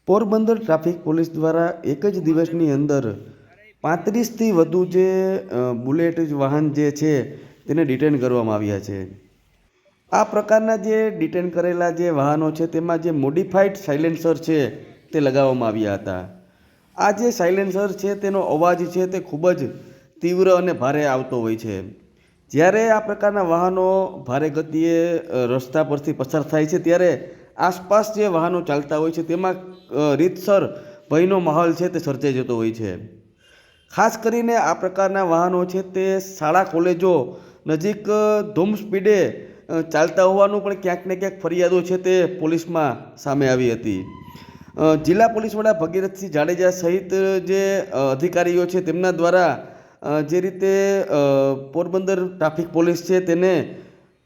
Porbandar traffic police દ્વારા એક જ દિવસની અંદર 35થી વધુ જે બુલેટ વાહન જે છે તેને ડિટેન કરવામાં આવ્યા છે। આ પ્રકારના જે ડિટેન કરેલા જે વાહનો છે તેમાં જે મોડિફાઈડ સાયલેન્સર છે તે લગાવવામાં આવ્યા હતા। આ જે સાયલેન્સર છે તેનો અવાજ છે તે ખૂબ જ તીવ્ર અને ભારે આવતો હોય છે। જ્યારે આ પ્રકારના વાહનો ભારે ગતિએ રસ્તા પરથી પસાર થાય છે ત્યારે આસપાસ જે વાહનો ચાલતા હોય છે તેમાં રીતસર ભયનો માહોલ છે તે સર્જાઈ જતો હોય છે। ખાસ કરીને આ પ્રકારના વાહનો છે તે શાળા કોલેજો નજીક ધૂમ સ્પીડે ચાલતા હોવાનું પણ ક્યાંક ને ક્યાંક ફરિયાદો છે તે પોલીસમાં સામે આવી હતી। જિલ્લા પોલીસ વડા ભગીરથસિંહ જાડેજા સહિત જે અધિકારીઓ છે તેમના દ્વારા જે રીતે પોરબંદર ટ્રાફિક પોલીસ છે તેને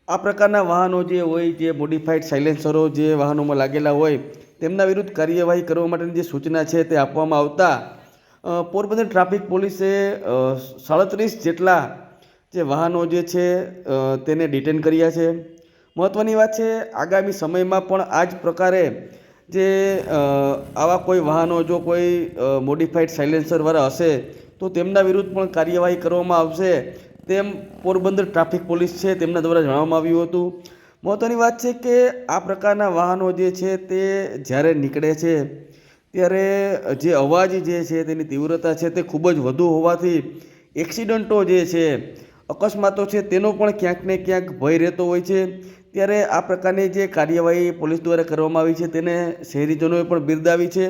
આ પ્રકારના વાહનો જે હોય જે મોડિફાઈડ સાયલેન્સરો જે વાહનોમાં લાગેલા હોય તેમના વિરુદ્ધ કાર્યવાહી કરવા માટેની જે સૂચના છે તે આપવામાં આવતા પોરબંદર ટ્રાફિક પોલીસે 37 જેટલા જે વાહનો જે છે તેને ડિટેન કર્યા છે। મહત્ત્વની વાત છે આગામી સમયમાં પણ આ જ પ્રકારે જે આવા કોઈ વાહનો જો કોઈ મોડિફાઈડ સાયલેન્સરવાળા હશે તો તેમના વિરુદ્ધ પણ કાર્યવાહી કરવામાં આવશે તેમ પોરબંદર ટ્રાફિક પોલીસ છે તેમના દ્વારા જણાવવામાં આવ્યું હતું। મહત્ત્વની વાત છે કે આ પ્રકારના વાહનો જે છે તે જ્યારે નીકળે છે ત્યારે જે અવાજ જે છે તેની તીવ્રતા છે તે ખૂબ જ વધુ હોવાથી એક્સિડન્ટો જે છે અકસ્માતો છે તેનો પણ ક્યાંક ને ક્યાંક ભય રહેતો હોય છે। ત્યારે આ પ્રકારની જે કાર્યવાહી પોલીસ દ્વારા કરવામાં આવી છે તેને શહેરીજનોએ પણ બિરદાવી છે।